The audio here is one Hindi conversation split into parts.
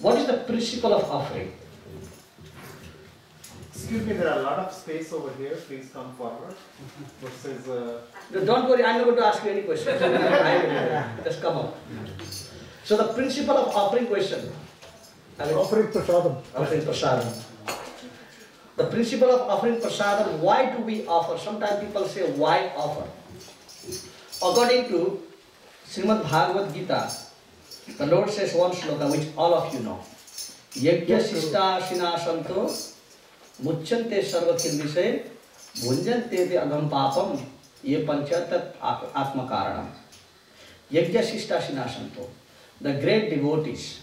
What is the principle of offering? Excuse me, there are a lot of space over here. Please come forward. This is Don't worry, I'm not going to ask you any questions. Just come up. So the principle of offering question. Offering prasadam. Offering prasadam. The principle of offering prasadam, why do we offer? Sometimes people say, why offer? According to Srimad Bhagavad Gita, the Lord says one sloka which all of you know. Yajna sista sinasanto mucchante sarvakhil visay bhunjante te agam papam ye panchatat atma karanam. Yajna sista sinasanto. The great devotees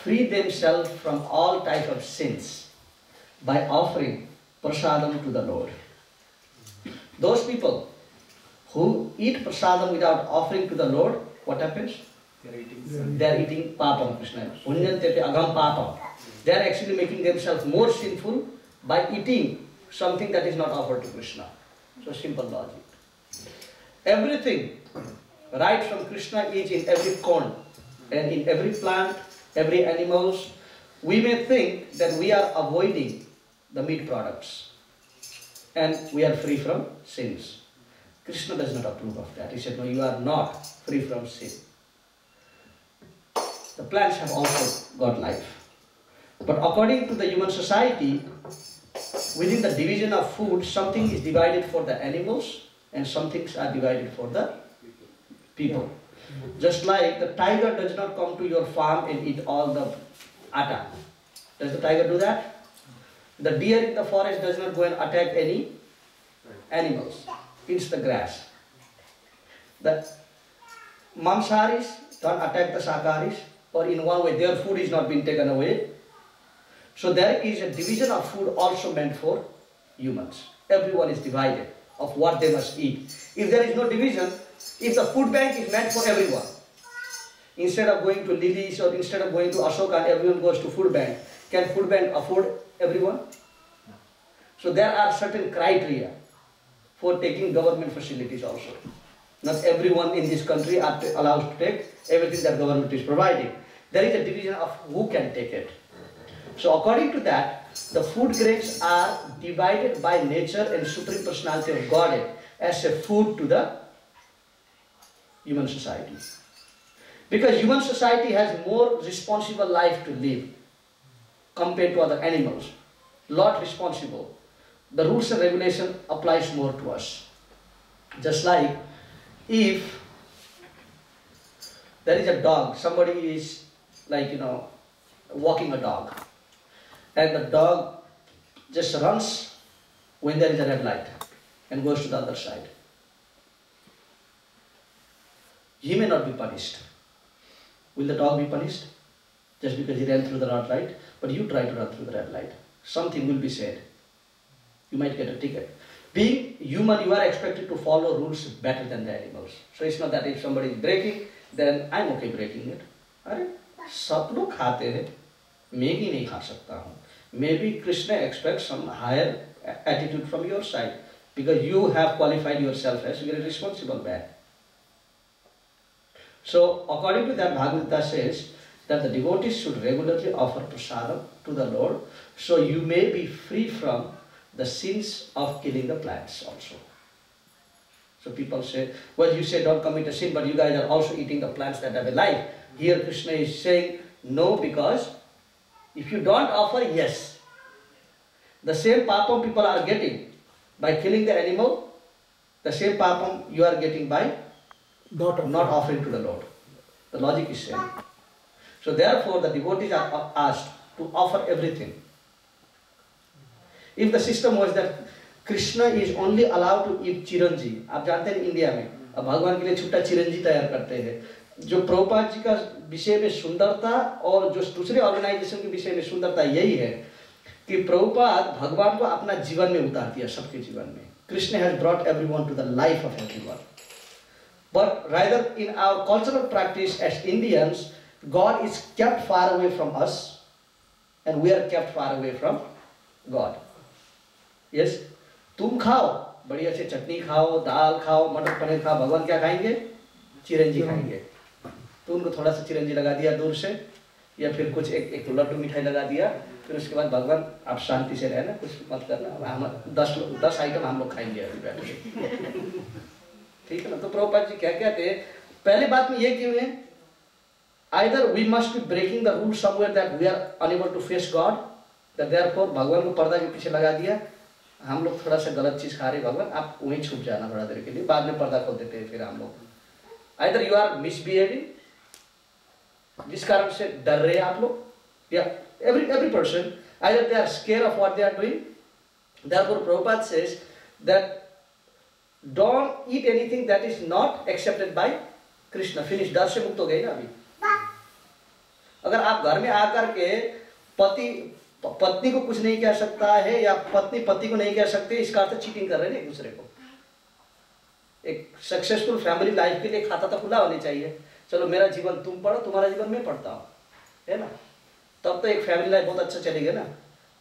free themselves from all type of sins by offering prasadam to the Lord. Those people who eat prasadam without offering to the Lord, what happens? They are eating papam, Krishna. Punyante agam papam. They are actually making themselves more sinful by eating something that is not offered to Krishna. So simple logic. Everything right from Krishna is in every corn and in every plant, every animals. We may think that we are avoiding the meat products and we are free from sins. Krishna does not approve of that. He said, no, you are not free from sin. The plants have also got life. But according to the human society, within the division of food, something is divided for the animals and some things are divided for the people. Just like the tiger does not come to your farm and eat all the atta. Does the tiger do that? The deer in the forest does not go and attack any animals. Eats the grass. The mamsaharis don't attack the shakaharis, or in one way their food is not being taken away. So there is a division of food also meant for humans. Everyone is divided of what they must eat. If there is no division, if the food bank is meant for everyone, instead of going to Lily's or instead of going to Ashoka and everyone goes to food bank, can food bank afford everyone? So there are certain criteria for taking government facilities also. Not everyone in this country are allowed to take everything that government is providing. There is a division of who can take it. So according to that, the food grains are divided by nature and Supreme Personality of Godhead as a food to the human society. Because human society has more responsible life to live compared to other animals. Lot responsible. The rules and regulation applies more to us. Just like if there is a dog, somebody is like, walking a dog, and the dog just runs when there is a red light and goes to the other side. He may not be punished. Will the dog be punished? Just because he ran through the red light? But you try to run through the red light. Something will be said. You might get a ticket. Being human, you are expected to follow rules better than the animals. So it's not that if somebody is breaking, then I'm okay breaking it. अरे सब लोग खाते हैं, मैं ही नहीं खा सकता हूँ. Maybe Krishna expects some higher attitude from your side because you have qualified yourself as a very responsible man. So according to that, Bhagavad Gita says that the devotees should regularly offer prasadam to the Lord, so you may be free from the sins of killing the plants also. So people say, well, you say don't commit a sin, but you guys are also eating the plants that have a life. Here Krishna is saying no, because if you don't offer, yes, the same papam people are getting by killing the animal, the same papam you are getting by not offering to the Lord. The logic is same. So therefore the devotees are asked to offer everything. If the system was that Krishna is only allowed to eat Chiranji, आप जानते हैं इंडिया में अब भगवान के लिए छुट्टा चिरंजी तैयार करते हैं, जो प्रभुपाद जी का विषय में सुंदरता और जो दूसरे ऑर्गेनाइजेशन के विषय में सुंदरता यही है कि प्रभुपाद भगवान को अपना जीवन में उतार दिया, सबके जीवन में. Krishna has brought everyone to the life of everyone. But rather in our cultural practice as Indians, God is kept far away from us and we are kept far away from God. Yes, तुम खाओ, बढ़िया से चटनी खाओ, दाल खाओ, मटर पनीर खाओ, भगवान क्या खाएंगे? चिरंजी खाएंगे. तो उनको थोड़ा सा चिरंजी लगा दिया दूर से, या फिर कुछ एक तो लड्डू मिठाई लगा दिया, फिर उसके बाद भगवान आप शांति से रहना, कुछ मत करना, हम 10 आइटम हम लोग खाएंगे अभी बैठ के। ठीक है ना। तो प्रभुपाद जी क्या कहते हैं, पहली बात में ये क्यों है, either we must be breaking the rule somewhere that we are unable to face God, therefore भगवान को पर्दा के पीछे लगा दिया, हम लोग थोड़ा सा गलत चीज खा रहे, भगवान आप वहीं छुप जाना थोड़ा देर के लिए, बाद में पर्दा खोल देते हैं फिर हम लोग। आइदर यू आर मिसबिहेविंग, जिस कारण से डर रहे आप लोग, या every person either they are scared of what they are doing. Therefore Prabhupada says that don't eat anything that is not accepted by Krishna. Finish. डर से मुक्त हो गई ना अभी। अगर आप घर में आकर के पत्नी को कुछ नहीं कह सकता है या पत्नी पति को नहीं कह सकते, इसका अर्थ चीटिंग कर रहे हैं एक दूसरे को। एक सक्सेसफुल फैमिली लाइफ के लिए खाता तो खुला होनी चाहिए, चलो मेरा जीवन तुम पढ़ो, तुम्हारा जीवन मैं पढ़ता हूँ, है ना, तब तो एक फैमिली लाइफ बहुत अच्छा चलेगा ना।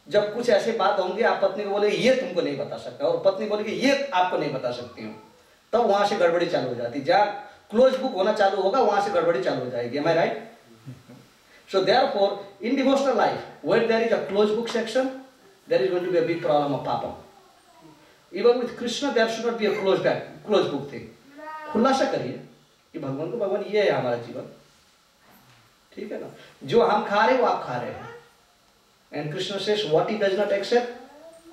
जब कुछ ऐसे बात होंगे, आप पत्नी को बोलेगे ये तुमको नहीं बता सकता, और पत्नी बोलेगी ये आपको नहीं बता सकती हूँ, तब वहां से गड़बड़ी चालू हो जाती। जहाँ क्लोज बुक होना चालू होगा वहां से गड़बड़ी चालू हो जाएगी। Am I right? So therefore, in devotional life, when there is a closed book section, there is going to be a big problem of papa. Even with Krishna, there should not be a closed book thing. खुलासा करिए कि भगवान को, भगवान ये है हमारा जीवन, ठीक है ना, जो हम खा रहे हैं वो आप खा रहे हैं। And Krishna says what he does not accept,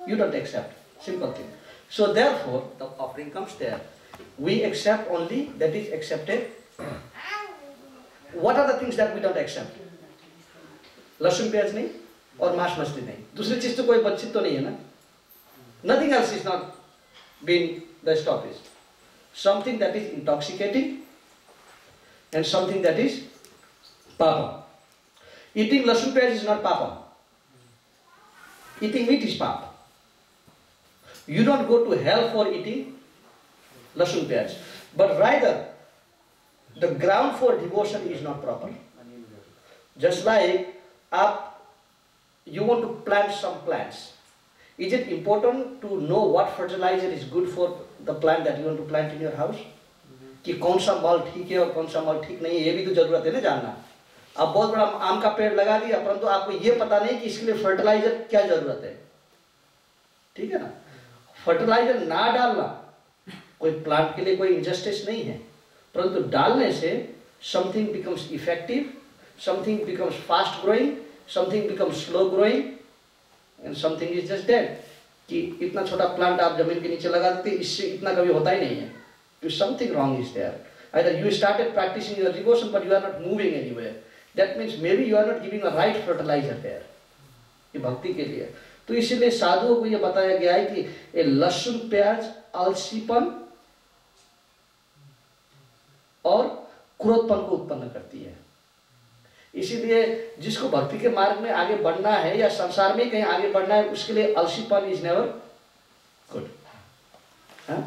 you don't accept. Simple thing. So therefore, the offering comes there. We accept only that is accepted. What are the things that we don't accept? लहसुन प्याज नहीं और मांस मछली नहीं, दूसरी चीज तो कोई बच्चित तो नहीं है ना। Nothing else is not being the established. Something that is intoxicating and something that is papa. Eating लहसुन प्याज is not papa. Eating meat is papa. You don't go to hell for eating लहसुन प्याज, but rather the ground for devotion is not proper. Just like you want to plant some plants. Is it important to know what fertilizer is good for the plant that you want to plant in your house? कि कौन सा माल ठीक है और कौन सा माल ठीक नहीं है, ये भी तो जरूरत है ना जानना। आप बहुत बड़ा आम का पेड़ लगा दिया, परंतु आपको ये पता नहीं कि इसके लिए फर्टिलाइजर क्या जरूरत है, ठीक है ना। फर्टिलाइजर ना डालना कोई प्लांट के लिए कोई इंजस्टिस नहीं है, परंतु डालने से something becomes effective, something becomes fast growing, something becomes slow growing, and something is just dead. कि इतना छोटा प्लांट आप जमीन के नीचे लगा देते, इससे इतना कभी होता ही नहीं है। Something wrong is there. Either you started practicing your devotion but you are not moving anywhere. That means maybe you are not giving a right fertilizer there. ये भक्ति के लिए। तो इसीलिए साधुओं को ये बताया गया है कि ये लहसुन प्याज आलसीपन और क्रोधपन को उत्पन्न करती है। इसीलिए जिसको भक्ति के मार्ग में आगे बढ़ना है या संसार में कहीं आगे बढ़ना है, उसके लिए आलसीपन इज नेवर गुड। हाँ,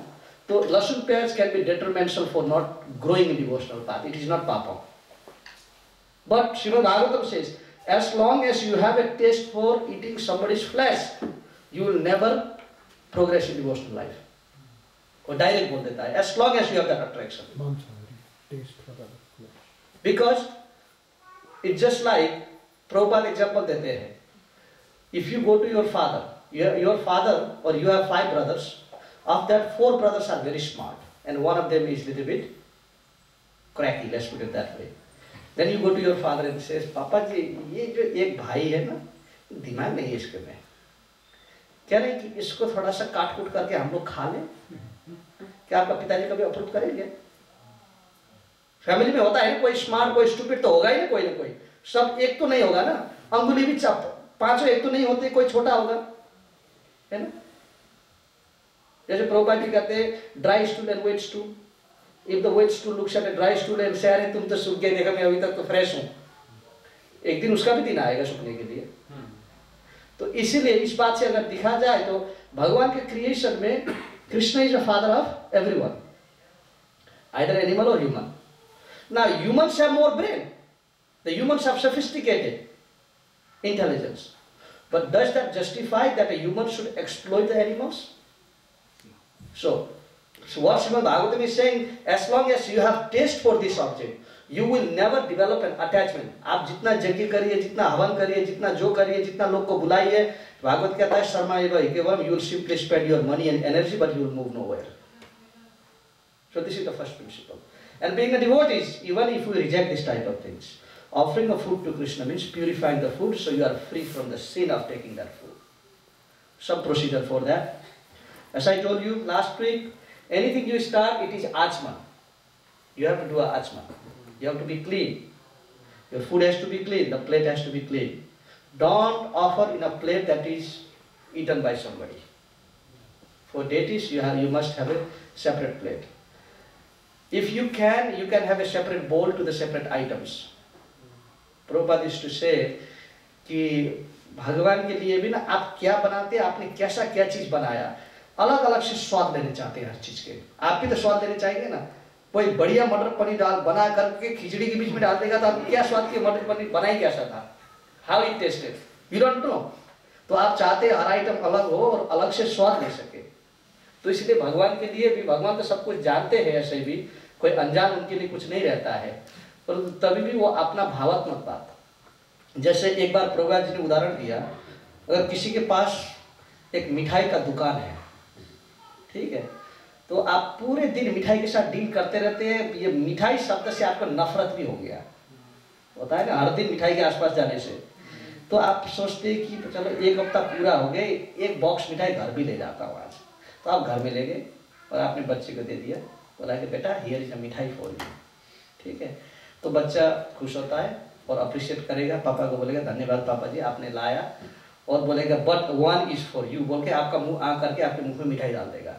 तो लहसुन प्याज can be detrimental for not growing in devotional path. It is not papa. But Srimad Bhagavatam says, as long as you have a taste for eating somebody's flesh, you will never progress in devotional life. और डायरेक्ट बोल देता है, as long as you have that attraction. Because it's just like Prabhupada example देते हैं. If you go to your father, your father or you have 5 brothers, of that 4 brothers are very smart and one of them is little bit cracky, let's put it that way. Then you go to your father and says, पापा जी ये जो एक भाई है ना, दिमाग नहीं है इसके में, कह रहे कि इसको थोड़ा सा काट कूट करके हम लोग खा लें, क्या आपका पिताजी कभी अप्रूव करेंगे? फैमिली में होता है ना, कोई स्मार्ट कोई स्टूपिड तो होगा ही ना कोई, सब एक तो नहीं होगा ना, अंगुली भी पांचों एक तो नहीं होते, कोई छोटा होगा, है ना। जैसे प्रभुपाद जी कहते हैं dry stool and wet stool. If the wet stool looks at a dry stool and say अरे तुम तो सूख गए, देखा मैं अभी तक तो फ्रेश हूं, एक दिन उसका भी दिन आएगा सूखने के लिए। तो इसीलिए इस बात से अगर दिखा जाए तो भगवान के क्रिएशन में Krishna is a father of everyone, either animal और human. Now humans have more brain, the humans have sophisticated intelligence, but does that justify that a human should exploit the animals? So what Srimad Bhagavatam is saying, as long as you have taste for this object, You will never develop an attachment. आप जितना यज्ञ करिए, जितना हवन करिए, जितना जो करिए, जितना लोग को बुलाइए, भागवत कहता है शर्मा एव एकेवम, you will simply spend your money and energy, but you will move nowhere. So this is the first principle. And being a devotee, even if you reject this type of things, offering a food to Krishna means purifying the food, so you are free from the sin of taking that food. Some procedure for that. As I told you last week, anything you start, it is achman. You have to do a achman. You have to be clean. Your food has to be clean. The plate has to be clean. Don't offer in a plate that is eaten by somebody. For deities, you must have a separate plate. If you can have a separate bowl to the separate items. Prabhupada used to say कि भगवान के लिए भी ना आप क्या बनाते हैं, आपने कैसा क्या चीज बनाया, अलग अलग से स्वाद लेने चाहते हैं हर चीज के। आप भी तो स्वाद लेने चाहेंगे ना। कोई बढ़िया मटर पनीर डाल बना करके खिचड़ी के बीच में डाल देगा तो आप क्या स्वाद के मटर पनीर बनाई कैसा था, how it tested, you don't know. तो आप चाहते हैं हर आइटम अलग हो और अलग से स्वाद ले सके। तो इसलिए भगवान के लिए भी, भगवान तो सब कुछ जानते हैं, ऐसे भी कोई अनजान उनके लिए कुछ नहीं रहता है, परंतु तभी भी वो अपना भावात्मक बात, जैसे एक बार प्रभुपाद जी ने उदाहरण दिया, अगर किसी के पास एक मिठाई का दुकान है, ठीक है, तो आप पूरे दिन मिठाई के साथ डील करते रहते हैं, ये मिठाई शब्द से आपको नफरत भी हो गया होता है ना, हर दिन मिठाई के आसपास जाने से। तो आप सोचते हैं कि चलो एक हफ्ता पूरा हो गया, एक बॉक्स मिठाई घर भी ले जाता हूँ आज। तो आप घर में ले गए और आपने बच्चे को दे दिया, बोला कि बेटा हियर इज अ मिठाई फॉर यू, ठीक है। तो बच्चा खुश होता है और अप्रिशिएट करेगा, पापा को बोलेगा धन्यवाद पापा जी आपने लाया, और बोलेगा but one is for you बोल के आपका मुंह आ करके आपके मुंह में मिठाई डाल देगा।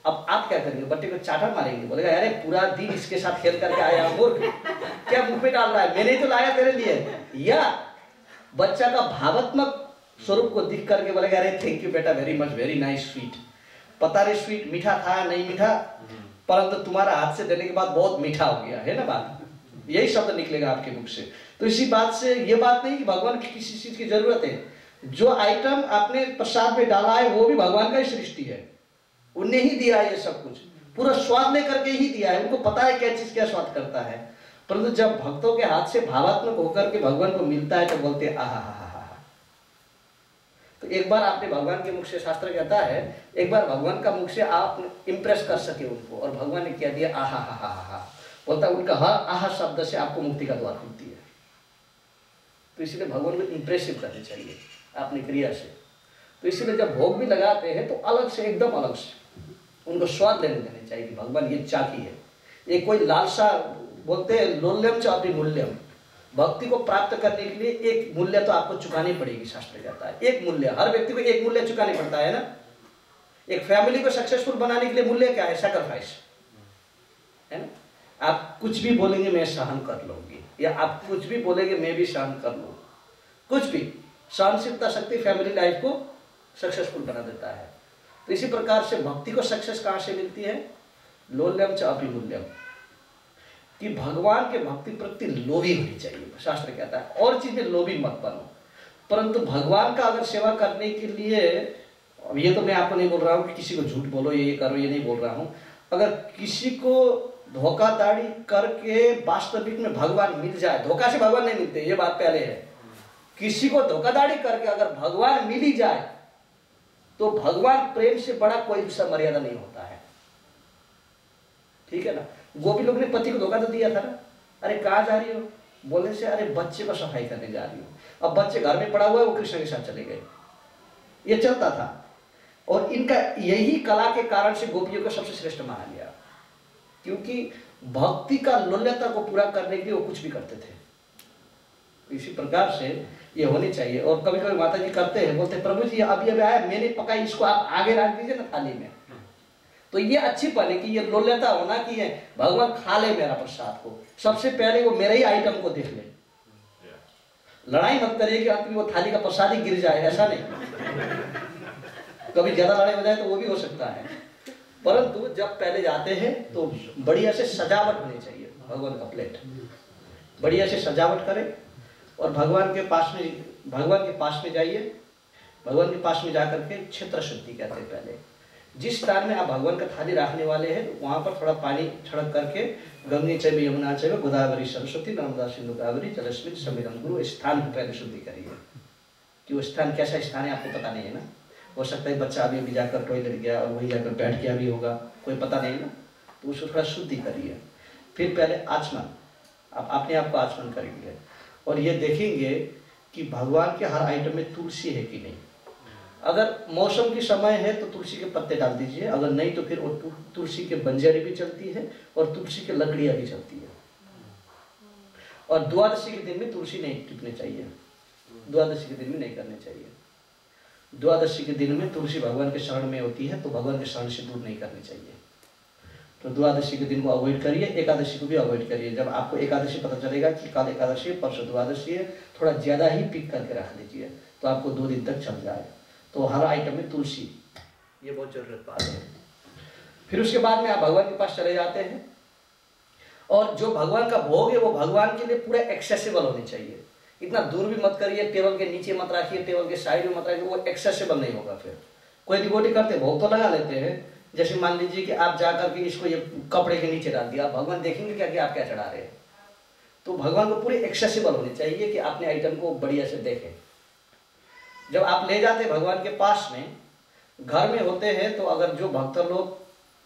अब आप क्या करेंगे, बच्चे को चाटा मारेंगे, बोलेगा अरे पूरा दिन इसके साथ खेल करके आया मूर्ख, क्या मुंह पे डाल रहा है, मैंने ही तो लाया तेरे लिए। या बच्चा का भावात्मक स्वरूप को दिख करके बोलेगा अरे थैंक यू बेटा, very much, very nice sweet. पता नहीं स्वीट मीठा था नहीं मीठा, परंतु तुम्हारा हाथ से देने के बाद बहुत मीठा हो गया है ना, बात यही शब्द निकलेगा आपके मुख से। तो इसी बात से ये बात नहीं कि भगवान की किसी चीज की जरूरत है, जो आइटम आपने प्रसाद में डाला है वो भी भगवान का ही सृष्टि है, उन्हें ही दिया है, ये सब कुछ पूरा स्वाद लेकर के ही दिया है, उनको पता है क्या चीज क्या स्वाद करता है। परंतु जब भक्तों के हाथ से भावात्मक होकर के भगवान को मिलता है तो बोलते हैं आहा हा हा हा। तो एक बार आपने भगवान के मुख से, शास्त्र कहता है एक बार भगवान का मुख से आप इम्प्रेस कर सके उनको, और भगवान ने क्या दिया आहा हा हा हा, बोलता है उनका हर आहा शब्द से आपको मुक्ति का द्वार खुलती है। तो इसीलिए भगवान को इम्प्रेसिव करनी चाहिए अपनी क्रिया से। तो इसीलिए जब भोग भी लगाते हैं तो अलग से, एकदम अलग से उनको स्वाद लेने देने चाहिए कि भगवान ये चाकी है, ये कोई लालसा, बोलते हैं लोल्यम च अभिमूल्यम, भक्ति को प्राप्त करने के लिए एक मूल्य तो आपको चुकानी पड़ेगी, शास्त्र कहता है एक मूल्य, हर व्यक्ति को एक मूल्य चुकानी पड़ता है ना। एक फैमिली को सक्सेसफुल बनाने के लिए मूल्य क्या है, सैक्रिफाइस है ना। आप कुछ भी बोलेंगे मैं सहन कर लूंगी, या आप कुछ भी बोलेंगे मैं भी सहन कर लूँ, कुछ भी सहनशीलता शक्ति फैमिली लाइफ को सक्सेसफुल बना देता है। तो इसी प्रकार से भक्ति को सक्सेस कहाँ से मिलती है, लोल्यम च अभिमूल्यम, कि भगवान के भक्ति प्रति लोभी होनी चाहिए। शास्त्र कहता है और चीज में लोभी मत बनो, परंतु भगवान का अगर सेवा करने के लिए, अब ये तो मैं आपको नहीं बोल रहा हूँ कि किसी को झूठ बोलो ये करो, ये नहीं बोल रहा हूँ, अगर किसी को धोखाधड़ी करके वास्तविक में भगवान मिल जाए, धोखा से भगवान नहीं मिलते ये बात पहले है, किसी को धोखाधड़ी करके अगर भगवान मिल ही जाए तो भगवान प्रेम से बड़ा कोई दूसरा मर्यादा नहीं होता है, ठीक है ना। गोपी लोग ने पति को धोखा तो दिया था ना, अरे कहाँ जा रही हो, बोलने से अरे बच्चे को सफाई करने जा रही हो, अब बच्चे घर में पड़ा हुआ है, वो कृष्ण के साथ चले गए, ये चलता था। और इनका यही कला के कारण से गोपियों को सबसे श्रेष्ठ माना गया, क्योंकि भक्ति का लोल्यता को पूरा करने के लिए वो कुछ भी करते थे। इसी प्रकार से ये होनी चाहिए। और कभी कभी माता जी करते हैं, बोलते प्रभु जी अभी अभी आया, मैंने पकाई, इसको आप आगे रख दीजिए ना थाली में। तो ये अच्छी पल है कि ये लोल्यता होना कि है भगवान खा ले मेरा प्रसाद को, सबसे पहले वो मेरे ही आइटम को देख ले। लड़ाई मत करिए कि आपकी वो थाली का प्रसाद ही गिर जाए, ऐसा नहीं। कभी ज्यादा लड़ाई हो जाए तो वो भी हो सकता है, परंतु जब पहले जाते हैं तो बढ़िया से सजावट होनी चाहिए। भगवान का प्लेट बढ़िया से सजावट करें और भगवान के पास में जाइए। भगवान के पास में जाकर के क्षेत्र शुद्धि कहते हैं पहले, जिस स्थान में आप भगवान का थाली रखने वाले हैं वहाँ पर थोड़ा पानी छिड़क करके गंगे चैव यमुना चैव गोदावरी सरस्वती नर्मदा सिंधु कावेरी जलस्मिन समीरम गुरु स्थान को पहले शुद्धि करिए कि वो स्थान कैसा स्थान है आपको पता नहीं है ना। हो सकता है बच्चा अभी जाकर टॉयलेट गया और वहीं जाकर बैठ गया भी होगा, कोई पता नहीं ना, तो उसको थोड़ा शुद्धि करिए। फिर पहले आचमन, आप अपने आप को आचमन करेंगे और ये देखेंगे कि भगवान के हर आइटम में तुलसी है कि नहीं। अगर मौसम की समय है तो तुलसी के पत्ते डाल दीजिए, अगर नहीं तो फिर वो तुलसी के बंजारी भी चलती है और तुलसी के लकड़ियाँ भी चलती है। और द्वादशी के दिन में तुलसी नहीं टिपने चाहिए, द्वादशी के दिन में नहीं करने चाहिए। द्वादशी के दिन में तुलसी भगवान के शरण में होती है तो भगवान के शरण से दूर नहीं करनी चाहिए। तो द्वादशी के दिन को अवॉइड करिए, एकादशी को भी अवॉइड करिए। जब आपको एकादशी पता चलेगा कि कल एकादशी है, परसों द्वादशी है, थोड़ा ज़्यादा ही पिक करके रख लीजिए तो आपको 2 दिन तक चल जाए। तो हर आइटम में तुलसी, ये बहुत जरूरत बात है। फिर उसके बाद में आप भगवान के पास चले जाते हैं और जो भगवान का भोग है वो भगवान के लिए पूरा एक्सेसिबल होनी चाहिए। इतना दूर भी मत करिए, टेबल के नीचे मत रखिए, टेबल के साइड में मत रखिए, वो एक्सेसिबल नहीं होगा। फिर कोई डिवोटी करते भोग तो लगा लेते हैं, जैसे मान लीजिए कि आप जाकर के इसको ये कपड़े के नीचे डाल दिया, भगवान देखेंगे क्या कि आप क्या चढ़ा रहे हैं। तो भगवान को पूरे एक्सेसिबल होनी चाहिए कि आपने आइटम को बढ़िया से देखें। जब आप ले जाते भगवान के पास में, घर में होते हैं तो अगर जो भक्त लोग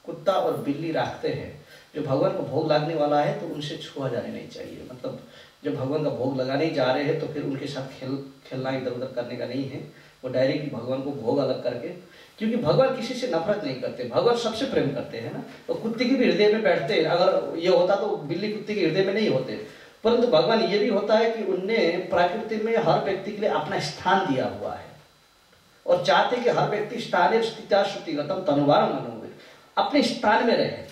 कुत्ता और बिल्ली रखते हैं जो भगवान को भोग लगने वाला है तो उनसे छुआ जाने नहीं चाहिए। मतलब जब भगवान का भोग लगाने जा रहे हैं तो फिर उनके साथ खेलना इधर उधर करने का नहीं है। वो डायरेक्ट भगवान को भोग अलग करके, क्योंकि भगवान किसी से नफरत नहीं करते, भगवान सबसे प्रेम करते हैं ना। तो कुत्ते के भी हृदय में बैठते हैं, अगर ये होता तो बिल्ली कुत्ते के हृदय में नहीं होते। परंतु भगवान ये भी होता है कि उनने प्रकृति में हर व्यक्ति के लिए अपना स्थान दिया हुआ है और चाहते कि हर व्यक्ति स्थान स्थितिगतम तनुवार मनोविद अपने स्थान में रहे,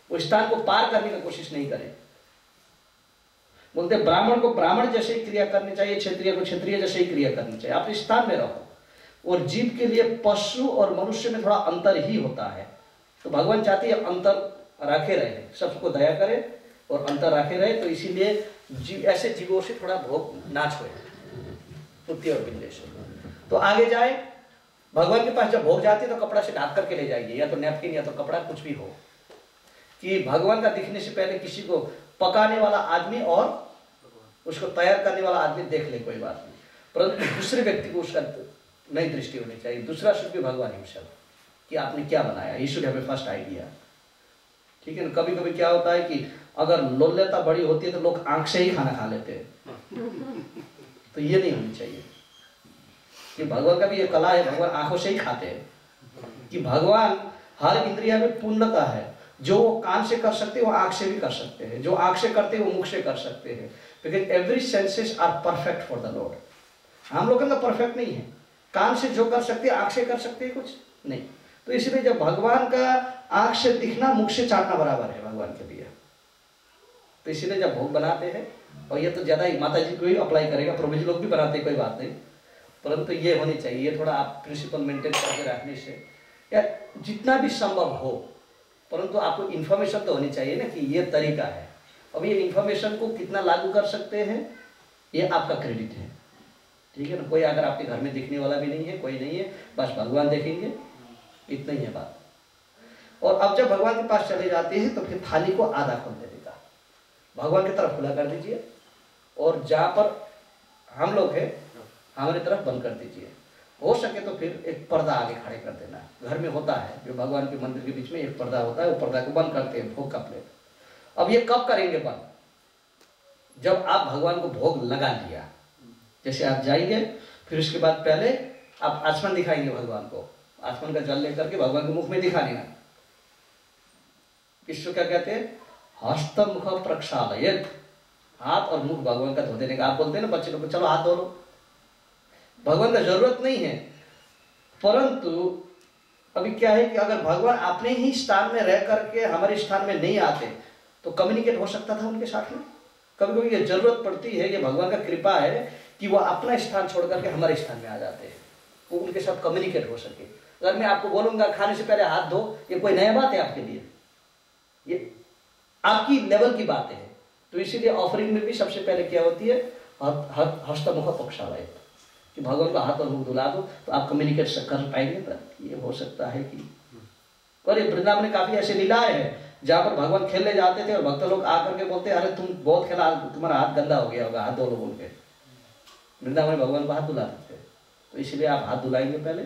वो स्थान को पार करने की कोशिश नहीं करे। बोलते ब्राह्मण को ब्राह्मण जैसे ही क्रिया करनी चाहिए, क्षत्रिय को क्षत्रिय जैसे ही क्रिया करनी चाहिए, अपने स्थान में रहो। और जीव के लिए पशु और मनुष्य में थोड़ा अंतर ही होता है, तो भगवान चाहते हैं अंतर रखे रहे, सबको दया करे और अंतर रखे रहे। तो इसीलिए ऐसे जीवों से थोड़ा भोग ना छोड़े, कुत्ते और बिल्ली से। तो आगे जाए, भगवान के पास जब भोग जाते तो कपड़ा से ढक करके ले जाइए, या तो नैपकिन या तो कपड़ा कुछ भी हो, कि भगवान का दिखने से पहले किसी को पकाने वाला आदमी और उसको तैयार करने वाला आदमी देख ले, कोई बात नहीं, परंतु दूसरे व्यक्ति को उसका नई दृष्टि होनी चाहिए। दूसरा शुद्ध भी भगवान हिमसेल्फ कि आपने क्या बनाया, ये should have a first idea. ठीक है ना। कभी कभी क्या होता है कि अगर लोल्यता बड़ी होती है तो लोग आंख से ही खाना खा लेते हैं, तो ये नहीं होनी चाहिए। कि भगवान का भी ये कला है, भगवान आंखों से ही खाते हैं, कि भगवान हर इंद्रिया में पूर्णता है। जो वो कान से कर सकते हैं वो आंख से भी कर सकते हैं, जो आंख से करते हैं वो मुख से कर सकते हैं, because every senses are perfect for the lord. हम लोगों का परफेक्ट नहीं है, कान से जो कर सकते हैं आंख से कर सकते हैं कुछ नहीं। तो इसलिए जब भगवान का आंख से दिखना मुख से चाटना बराबर है भगवान के लिए। तो इसीलिए जब भोग बनाते हैं, और ये तो ज्यादा ही माता जी को ही अप्लाई करेगा, प्रभु जी लोग भी बनाते हैं कोई बात नहीं, परंतु ये होनी चाहिए, ये थोड़ा आप प्रिंसिपल मेंटेन करके रखने से या जितना भी संभव हो, परंतु आपको इन्फॉर्मेशन तो होनी चाहिए ना कि ये तरीका है। अब ये इन्फॉर्मेशन को कितना लागू कर सकते हैं ये आपका क्रेडिट है। ठीक है ना। कोई अगर आपके घर में दिखने वाला भी नहीं है, कोई नहीं है, बस भगवान देखेंगे, इतना ही है बात। और अब जब भगवान के पास चले जाते हैं तो फिर थाली को आधा खोल देने का, भगवान की तरफ खुला कर दीजिए और जहाँ पर हम लोग हैं हमारी तरफ बंद कर दीजिए। हो सके तो फिर एक पर्दा आगे खड़े कर देना। घर में होता है जो भगवान के मंदिर के बीच में एक पर्दा होता है, वो पर्दा को बंद करते हैं भोग का प्लेट। अब ये कब करेंगे बंद? जब आप भगवान को भोग लगा लिया, जैसे आप जाएंगे फिर उसके बाद पहले आप आचमन दिखाएंगे भगवान को, आचमन का जल लेकर के भगवान के मुख में दिखा देना। इसको क्या कहते हैं? हस्त मुख प्रक्षालयत, हाथ और मुख भगवान का धो देने का। आप बोलते हैं ना बच्चे लोग को, चलो हाथ धो लो, भगवान का जरूरत नहीं है। परंतु अभी क्या है कि अगर भगवान अपने ही स्थान में रह करके हमारे स्थान में नहीं आते तो कम्युनिकेट हो सकता था उनके साथ में। कभी कभी ये जरूरत पड़ती है, ये भगवान का कृपा है कि वो अपना स्थान छोड़ करके हमारे स्थान में आ जाते हैं, वो उनके साथ कम्युनिकेट हो सके। अगर मैं आपको बोलूंगा खाने से पहले हाथ धो, ये कोई नया बात है आपके लिए, ये आपकी लेवल की बात है। तो इसीलिए ऑफरिंग में भी सबसे पहले क्या होती है? हस्तमुख पक्षालय, कि भगवान का हाथ और मुख धुला दो तो आप कम्युनिकेट कर पाएंगे। पर ये हो सकता है कि, और ये वृंदावन में काफी ऐसे लीलाएं हैं जहाँ पर भगवान खेलने जाते थे और भक्त लोग आकर के बोलते अरे तुम बहुत खेला, तुम्हारा हाथ गंदा हो गया होगा, हाथ धो लो बोल के। वृंदावन में भगवान को हाथ धुलाते थे, तो इसलिए आप हाथ धुलाएंगे पहले।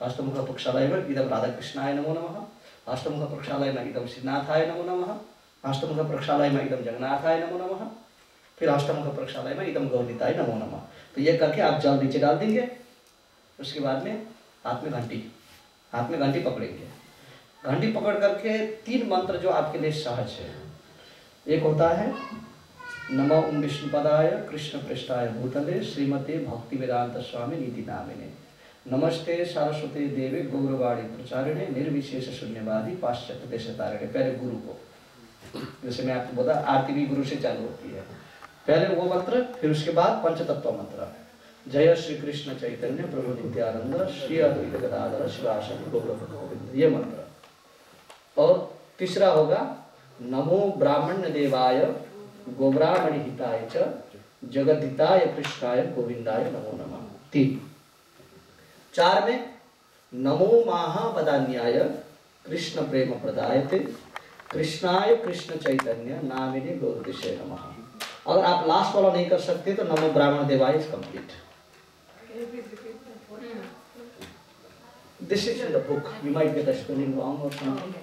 अष्टमुख प्रक्षालय में इदम राधा कृष्णाय नमो नमः, अष्टमुख प्रक्षालय में इदम श्रीनाथाय नमो नमः, अष्टमुख प्रक्षालय में इदम जगन्नाथाय नमो नमः, फिर अष्टमुख प्रक्षालय में इदम गौरीताय नमो नमः। तो ये करके आप जल नीचे डाल देंगे। उसके बाद में हाथ में घंटी पकड़ेंगे। घंटी पकड़ करके 3 मंत्र जो आपके लिए सहज है। एक होता है नमो ओम विष्णुपदाय कृष्ण पृष्ठाय भूतले श्रीमते भक्ति वेदांत स्वामी नीति नामिने, नमस्ते सरस्वती देवी गौरवाणी प्रचारिणे निर्विशेष शून्यवादी पाश्चात्य देश तारिणे। पहले गुरु को, जैसे मैं आपको बता आरती भी गुरु से चालू होती है। पहले वो मंत्र, फिर उसके बाद पंचतत्व मंत्र, जय श्री कृष्ण चैतन्य प्रभु नित्यानंद श्री अद्वैत गदाधर शिवाशंकर गौर गोविंद, ये मंत्र। और तीसरा होगा नमो ब्राह्मण्य देवाय गोब्राह्मणि हिताय च जगद्धिताय कृष्णाय गोविंदाय नमो नमः। 3। 4 में नमो महावदान्याय कृष्ण प्रेम प्रदायते कृष्णाय कृष्ण चैतन्य नामिने गौरदिशे नमः। अगर आप लास्ट वाला नहीं कर सकते तो नमो ब्राह्मण देवाय is complete. This is in the book. You might get a spelling wrong or something.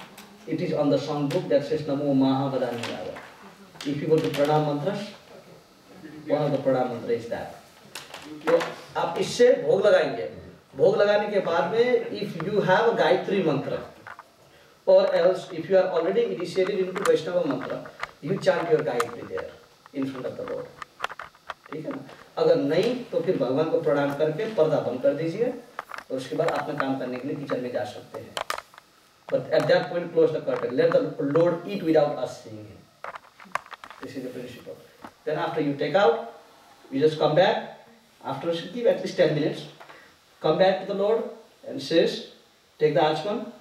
It is on the song book that says Namo Mahavadanyaya. If you go to pranam mantras, one of the pranam mantra is that. तो आप इससे भोग लगाएंगे। भोग लगाने के बाद में if you have a Gayatri mantra or else if you are already initiated into Vaishnava mantra, you chant your Gayatri there in front of the Lord. ठीक है ना? अगर नहीं तो फिर भगवान को प्रणाम करके पर्दा बंद कर दीजिए और उसके बाद अपना काम करने के लिए किचन में जा सकते हैं। But at that point, close the curtain. Let the Lord eat without us seeing Him. This is the principle. Then after you take out, you just come back. After you give at least 10 minutes, come back to the Lord and says, take the Achman,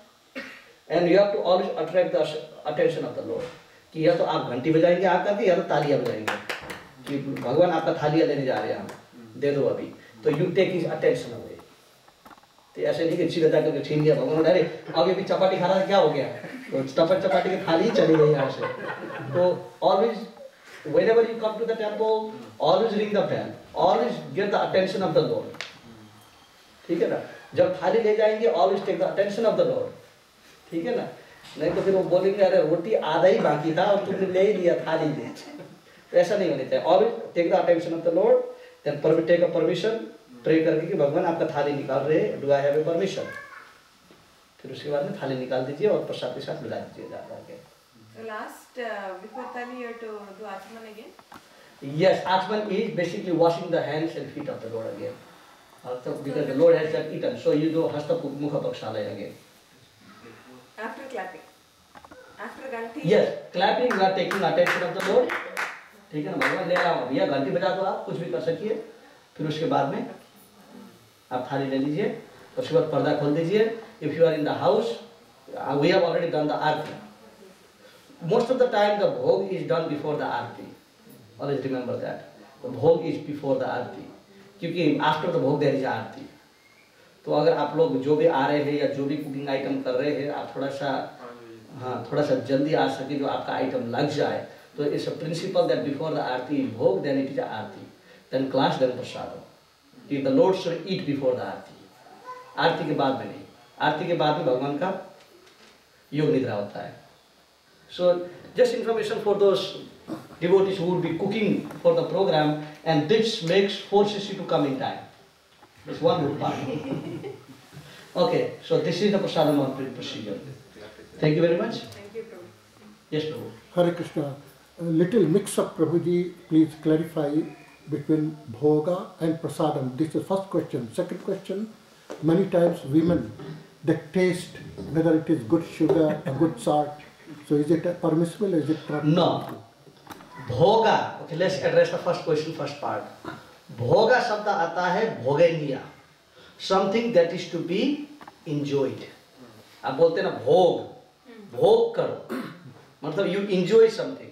and you have to always attract the attention of the Lord. कि या तो आप घंटी बजाएंगे आकर के, या तो तालियां बजाएंगे कि भगवान आपका थालियां लेने जा रहे हैं, हम दे दो अभी। तो you take his attention away. तो ऐसे नहीं कि सीधा जाकर छीन लिया भगवान, अरे आगे भी चपाटी खा रहा था क्या हो गया, तो चपाटी की थाली चली गई यहाँ से। तो always whenever you come to the temple, always ring the bell, always get the attention of the Lord. ठीक है ना? जब थाली ले जाएंगे always take the attention of the Lord. ठीक है ना? नहीं तो फिर वो बोलेंगे अरे रोटी आधा ही बाकी था और तुमने ले ही लिया थाली ले। तो ऐसा नहीं होना चाहिए। Always take the attention of the Lord, then take a permission, pray करके कि भगवान आपका थाली निकाल रहे हैं, do I have a permission? फिर उसके बाद में थाली निकाल दीजिए और प्रसाद के साथ मिला दीजिए जा करके। So last before thali you have to do Achman again? Yes, Achman is basically washing the hands and feet of the Lord again. Also, because the Lord has just eaten, so you do Hasta Mukha Pakshalaya again. After clapping. After ganti. Yes, clapping you are taking attention of the Lord. ठीक है ना? भगवान ले रहा हूँ भैया, घंटी बजा दो, आप कुछ भी कर सकिए। फिर उसके बाद में आप थाली ले लीजिए, उसके बाद पर्दा खोल दीजिए। If you are in the house, we have already done the arti. Most of the time the bhog is done before the arti. Always remember that. The bhog is before the arti. क्योंकि after the bhog there is arti. तो अगर आप लोग जो भी आ रहे हैं या जो भी कुकिंग आइटम कर रहे हैं, आप थोड़ा सा जल्दी आ सके, जो आपका आइटम लग जाए। तो it's a principle that before the aarti is bhog, then it is aarti, then class, then prasad. The Lord should eat before the aarti. Aarti के बाद में नहीं, आरती के बाद में भगवान का योग निद्रा होता है। So just information for those devotees who would be cooking for the program, and this forces you to come in time. It's one good part. Okay, so this is the prasadam procedure. Thank you very much. Thank you, Prabhu. Yes, Prabhu. Hare Krishna. A little mix up, Prabhuji. Please clarify between bhoga and prasadam. This is the first question. Second question, many times women, they taste whether it is good sugar or good salt. So is it permissible or is it not? No. Bhoga. Okay, let's address the first question, first part. Bhoga शब्द आता है भोगेंगिया, something that is to be enjoyed. आप बोलते हैं ना भोग, भोग करो, मतलब you enjoy something.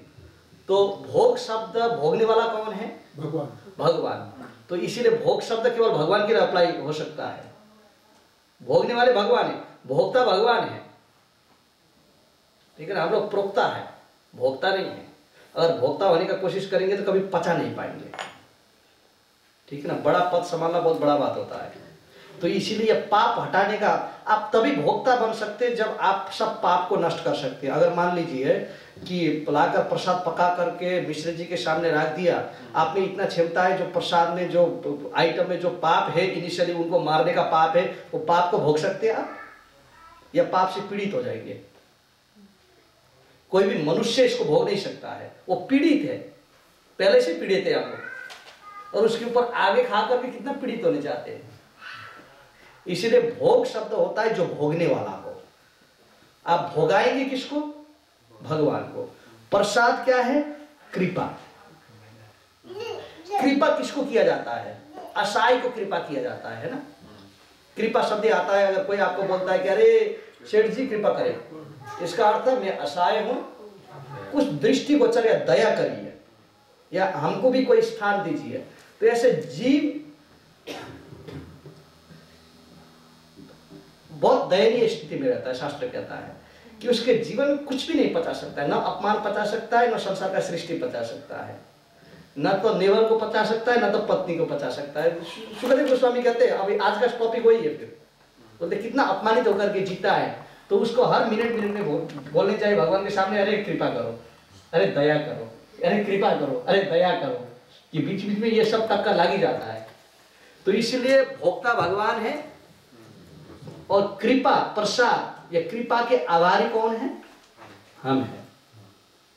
तो भोग शब्द, भोगने वाला कौन है? भगवान। भगवान। तो इसीलिए भोग शब्द केवल भगवान के लिए अप्लाई हो सकता है। भोगने वाले भगवान है, भोक्ता भगवान है, ठीक है ना। हम लोग प्रोक्ता है, भोक्ता नहीं है। अगर भोक्ता होने का कोशिश करेंगे तो कभी पचा नहीं पाएंगे, ठीक है ना। बड़ा पद संभालना बहुत बड़ा बात होता है। तो इसीलिए पाप हटाने का आप तभी भोक्ता बन सकते हैं जब आप सब पाप को नष्ट कर सकते हैं। अगर मान लीजिए कि लाकर प्रसाद पका करके मिश्र जी के सामने रख दिया, आप में इतना क्षमता है, जो प्रसाद में जो आइटम में जो पाप है, इनिशियली उनको मारने का पाप है, वो पाप को भोग सकते हैं आप, या पाप से पीड़ित हो जाएंगे? कोई भी मनुष्य इसको भोग नहीं सकता है, वो पीड़ित है, पहले से पीड़ित है आप लोग, और उसके ऊपर आगे खा करके कितना पीड़ित होने चाहते हैं। इसीलिए भोग शब्द होता है जो भोगने वाला हो। आप भोगाएंगे किसको? भगवान को। प्रसाद क्या है? कृपा। कृपा किसको किया जाता है? असहाय को कृपा किया जाता है ना। कृपा शब्द आता है, अगर कोई आपको बोलता है कि अरे सेठ जी कृपा करें, इसका अर्थ है मैं असहाय हूं, कुछ दृष्टिगोचर या दया करिए, या हमको भी कोई स्थान दीजिए। तो ऐसे जीव बहुत दयनीय स्थिति में रहता है। शास्त्र कहता है कि उसके जीवन में कुछ भी नहीं पचा सकता है, न अपमान पचा सकता है, न संसार का सृष्टि पचा सकता है, न तो नेवर को पचा सकता है, न तो पत्नी को पचा सकता है। सुखदेव गोस्वामी कहते हैं, अभी आज का टॉपिक वही है, फिर बोलते कितना अपमानित होकर के जीता है, तो उसको हर मिनट मिनट में बोलने चाहिए भगवान के सामने, अरे कृपा करो, अरे दया करो, अरे कृपा करो, अरे दया करो, कि बीच बीच में ये सब टक्का लग ही जाता है। तो इसलिए भोक्ता भगवान है, और कृपा प्रसाद या कृपा के आभारी कौन है? हम हैं,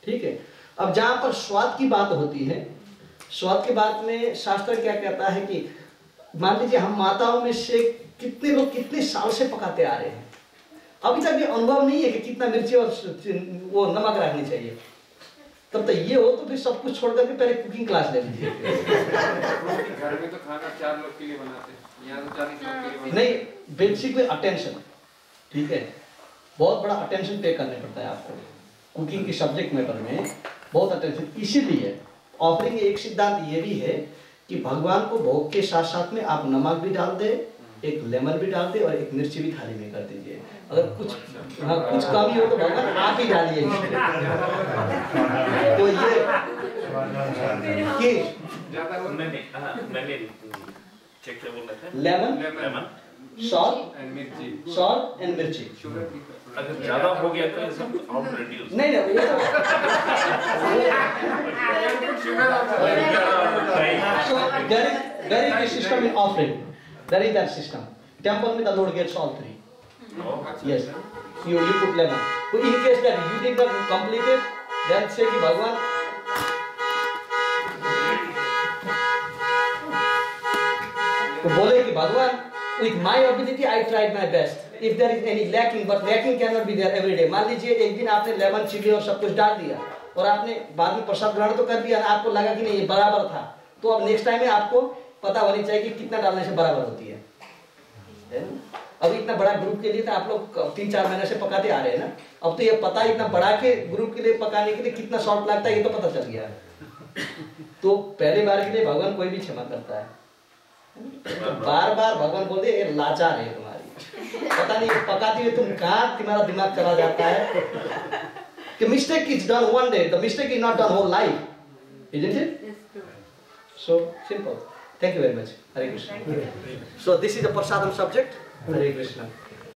ठीक है। अब जहां पर स्वाद की बात होती है, स्वाद की बात में शास्त्र क्या कहता है कि मान लीजिए हम माताओं में से कितने लोग कितने साल से पकाते आ रहे हैं, अभी तक ये अनुभव नहीं है कि कितना मिर्ची और वो नमक रखनी चाहिए। तब तो ये हो तो फिर सब कुछ छोड़ करके पहले कुकिंग क्लास ले लीजिए। घर में तो खाना 4 लोग के लिए बनाते हैं, यहाँ तो 40 लोग के लिए बनाते हैं। नहीं, बेसिक में अटेंशन, ठीक है, बहुत बड़ा अटेंशन पे करने पड़ता है आपको कुकिंग की सब्जेक्ट मैटर में, बहुत अटेंशन। इसीलिए ऑफरिंग एक सिद्धांत ये भी है कि भगवान को भोग के साथ साथ में आप नमक भी डाल दे, एक लेमन भी डाल दे, और एक मिर्ची भी थाली में कर दीजिए। अगर कुछ कुछ कमी हो तो भगवान आप ही डालिए। तो ये कि लेमन, सॉल्ट एंड मिर्ची। अगर ज्यादा हो गया तो सब आउट रिड्यूस नहीं नहीं, there is a system in offering. There is that system. Temple में the Lord gets all three. Yes, you put lemon. So in case that you did not complete it, then say कि भगवान तो बोले कि भगवान with my ability I tried my best. If there is any lacking, but lacking cannot be there every day. मान लीजिए एक दिन आपने लेमन चिली और सब कुछ डाल दिया, और आपने बाद में प्रसाद ग्रहण तो कर दिया, आपको लगा कि नहीं ये बराबर था, तो अब नेक्स्ट टाइम में आपको पता होनी चाहिए कि कितना डालने से बराबर होती है। अब इतना बड़ा ग्रुप के लिए तो आप लोग 3-4 महीने से पकाते आ रहे हैं ना, अब तो ये पता है इतना बड़ा के ग्रुप के लिए पकाने के लिए कितना सॉल्ट लगता है, ये तो पता चल गया है। तो पहली बार के लिए भगवान कोई भी क्षमा करता है, तो बार बार भगवान बोलते ये लाचार है तुम्हारी, पता नहीं पकाती हुई तुम कहाँ तुम्हारा दिमाग चला जाता है कि mistake is done one day, the mistake is not done whole life, isn't it? So simple. Thank you very much. Hare Krishna. So this is the prasadam subject. Hare Krishna.